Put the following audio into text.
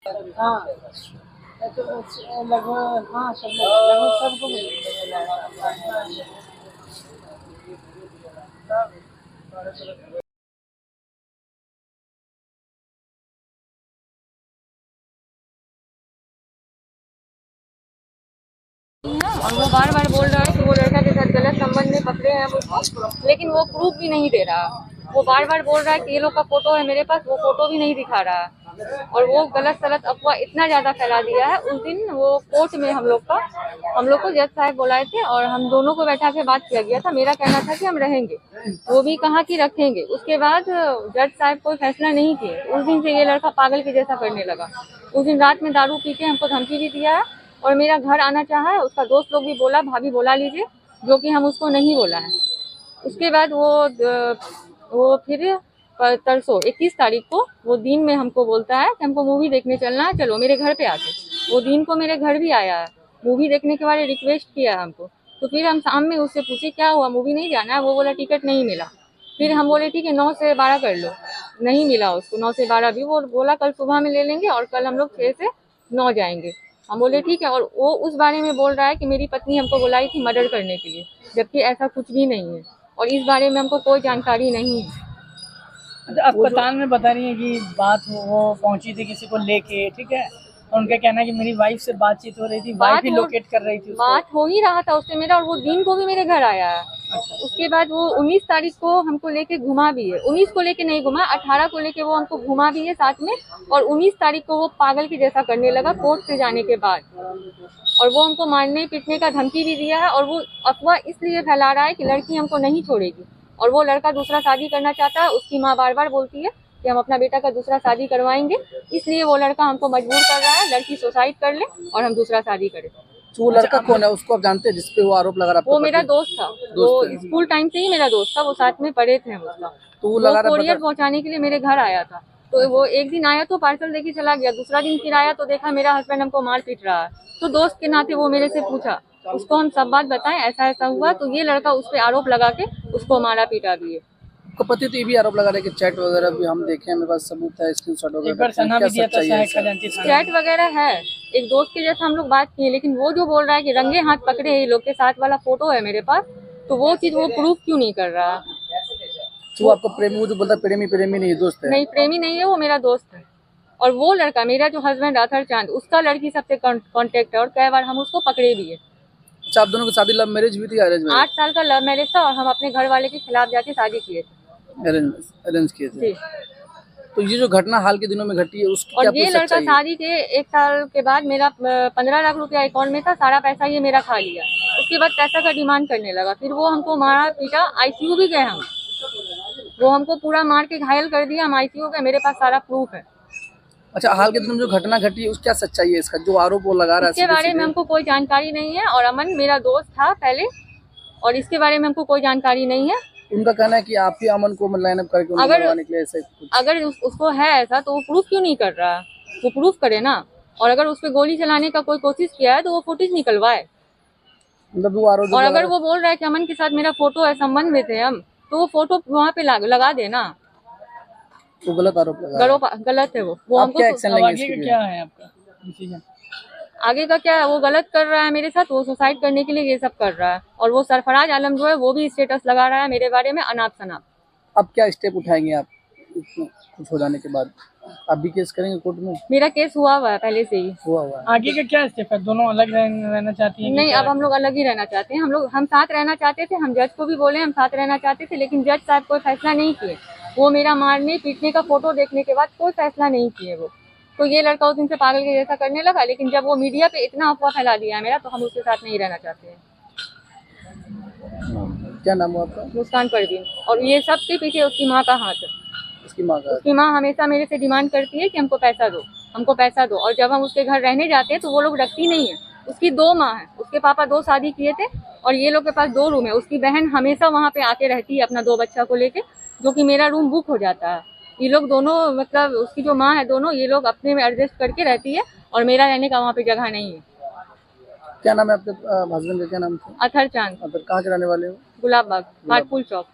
हाँ तो लगभग, हाँ सब लगभग सबको और वो बार बार बोल रहा है कि वो लड़का के साथ गलत संबंध में पकड़े हैं उसको, लेकिन वो प्रूफ भी नहीं दे रहा। वो बार बार बोल रहा है कि ये लोग का फोटो है मेरे पास, वो फोटो भी नहीं दिखा रहा है। और वो गलत सलत अफवाह इतना ज्यादा फैला दिया है। उस दिन वो कोर्ट में हम लोग को जज साहब बुलाए थे और हम दोनों को बैठा के बात किया गया था। मेरा कहना था कि हम रहेंगे, वो भी कहा कि रखेंगे। उसके बाद जज साहब कोई फैसला नहीं किए। उस दिन से ये लड़का पागल के जैसा करने लगा। उस दिन रात में दारू पी के हमको धमकी भी दिया है और मेरा घर आना चाहा है। उसका दोस्त लोग भी बोला भाभी बुला लीजिए, जो कि हम उसको नहीं बोला है। उसके बाद वो फिर परसों 21 तारीख को वो दिन में हमको बोलता है कि हमको मूवी देखने चलना है, चलो मेरे घर पे आके। वो दिन को मेरे घर भी आया है, मूवी देखने के बारे रिक्वेस्ट किया हमको। तो फिर हम शाम में उससे पूछे क्या हुआ, मूवी नहीं जाना है? वो बोला टिकट नहीं मिला। फिर हम बोले ठीक है 9 से 12 कर लो, नहीं मिला उसको 9 से 12 भी। वो बोला कल सुबह में ले लेंगे और कल हम लोग 6 से 9 जाएंगे। हम बोले ठीक है। और वो उस बारे में बोल रहा है कि मेरी पत्नी हमको बुलाई थी मर्डर करने के लिए, जबकि ऐसा कुछ भी नहीं है और इस बारे में हमको कोई जानकारी नहीं है। अच्छा, अस्पताल में बता रही है कि बात वो पहुंची थी किसी को लेके, ठीक है, और उनका कहना है कि मेरी वाइफ से बातचीत हो रही थी, वाइफ ही लोकेट कर रही थी उसको। बात हो ही रहा था उससे मेरा, और वो दिन को भी मेरे घर आया है। अच्छा। उसके बाद वो 19 तारीख को हमको लेके घुमा भी है। 19 को लेके नहीं घुमा, 18 को लेके वो हमको घुमा भी है साथ में। और 19 तारीख को वो पागल के जैसा करने लगा कोर्ट से जाने के बाद। और वो हमको मारने पीटने का धमकी भी दिया है। और वो अफवाह इसलिए फैला रहा है कि लड़की हमको नहीं छोड़ेगी और वो लड़का दूसरा शादी करना चाहता है। उसकी माँ बार बार बोलती है कि हम अपना बेटा का दूसरा शादी करवाएंगे, इसलिए वो लड़का हमको मजबूर कर रहा है लड़की सुसाइड कर ले और हम दूसरा शादी करें। तो वो लड़का कौन है, उसको आप जानते हैं जिसपे वो आरोप लगा रहा है? वो मेरा दोस्त था, वो स्कूल टाइम से ही मेरा दोस्त था, वो साथ में पढ़े थे हम उसका। तो वो कोरियर पहुंचाने के लिए मेरे घर आया था। तो वो एक दिन आया तो पार्सल देके चला गया, दूसरा दिन फिर आया तो देखा मेरा हस्बैंड हमको मार पीट रहा है। तो दोस्त के नाते वो मेरे से पूछा, उसको हम सब बात बताएं ऐसा ऐसा हुआ। तो ये लड़का उस पर आरोप लगा के उसको मारा पीटा भी है। आपको पति तो ये भी आरोप लगा रहे कि चैट वगैरह भी हम देखे हैं, मेरे पास सबूत है, स्क्रीनशॉट वगैरह। चैट वगैरह है, एक दोस्त के जैसा हम लोग बात किए। लेकिन वो जो बोल रहा है कि रंगे हाथ पकड़े ये लोग के साथ वाला फोटो है मेरे पास, तो वो चीज वो प्रूफ क्यों नहीं कर रहा? तो आपका प्रेमी, वो जो बोलता है प्रेमी प्रेमी नहीं दोस्त है? नहीं प्रेमी नहीं है, वो मेरा दोस्त है। और वो लड़का मेरा जो हस्बैंड अथर चांद, उसका लड़की सबसे कांटेक्ट है और कई बार हम उसको पकड़े भी है। अच्छा, आप दोनों की शादी लव मैरिज हुई थी या अरेंज मैरिज? 8 साल का लव मैरिज था और हम अपने घर वाले के खिलाफ जाके शादी किए थे। अरेंज किए थे। तो ये जो घटना हाल के दिनों में घटी है उसकी क्या? और ये लड़का शादी के 1 साल के बाद मेरा 15 लाख रुपया अकाउंट में था, सारा पैसा ये मेरा खा लिया। उसके बाद पैसा का डिमांड करने लगा, फिर वो हमको मारा पीटा, आईसीयू भी गए हम। वो हमको पूरा मार के घायल कर दिया, हम आईसीयू गए, मेरे पास सारा प्रूफ है। अच्छा, हाल के दिनों में जो घटना घटी है उसकी क्या सच्चाई है? इसका जो आरोप वो लगा रहा है इसके बारे में हमको कोई जानकारी नहीं है। और अमन मेरा दोस्त था पहले, और इसके बारे में हमको कोई जानकारी नहीं है। उनका कहना है कि आप ही अमन को लाइन अप करके उन्हें मरवाने के लिए ऐसे कुछ। अगर उसको है ऐसा तो वो प्रूफ क्यों नहीं कर रहा? वो प्रूफ करे ना। और अगर उस पर गोली चलाने का कोई कोशिश किया है तो वो फुटेज निकलवाए। मतलब वो आरोप, और अगर वो बोल रहा है कि अमन के साथ मेरा फोटो है, संबंध में थे हम, तो वो फोटो वहाँ पे लगा देना। तो गलत आरोप लगा, गलत है वो हमको। क्या एक्शन लेंगे? आगे क्या है आपका डिसीजन? आगे का क्या है, वो गलत कर रहा है मेरे साथ, वो सुसाइड करने के लिए ये सब कर रहा है। और वो सरफराज आलम जो है वो भी स्टेटस लगा रहा है मेरे बारे में अनाप शनाप। अब क्या स्टेप उठाएंगे आप कुछ हो जाने के बाद? आप भी केस करेंगे कोर्ट में? मेरा केस हुआ है पहले से ही। हुआ है। आगे का क्या स्टेप है? दोनों अलग रहना चाहती हैं? नहीं, अब हम लोग अलग ही रहना चाहते हैं। हम साथ रहना चाहते थे, हम जज को भी बोले हम साथ रहना चाहते थे, लेकिन जज साहब कोई फैसला नहीं किए। वो मेरा मारने पीटने का फोटो देखने के बाद कोई फैसला नहीं किए वो। तो ये लड़का उस दिन से पागल के जैसा करने लगा। लेकिन जब वो मीडिया पे इतना अफवाह फैला दिया है मेरा, तो हम उसके साथ नहीं रहना चाहते हैं। क्या नाम है आपका? मुस्कान परवीन। और ये सब के पीछे उसकी माँ का हाथ है। उसकी माँ हमेशा मेरे से डिमांड करती है कि हमको पैसा दो, हमको पैसा दो। और जब हम उसके घर रहने जाते हैं तो वो लोग रखती नहीं है। उसकी 2 माँ है, उसके पापा 2 शादी किए थे और ये लोग के पास 2 रूम है। उसकी बहन हमेशा वहाँ पे आके रहती है अपना 2 बच्चा को लेके, जो कि मेरा रूम बुक हो जाता है। ये लोग दोनों, मतलब उसकी जो माँ है, दोनों ये लोग अपने में एडजस्ट करके रहती है और मेरा रहने का वहाँ पे जगह नहीं है। क्या नाम है आपके हस्बैंड का? क्या नाम था? अथर चांद। कहाँ के रहने वाले हो? गुलाब बाग, काटपुल चौक।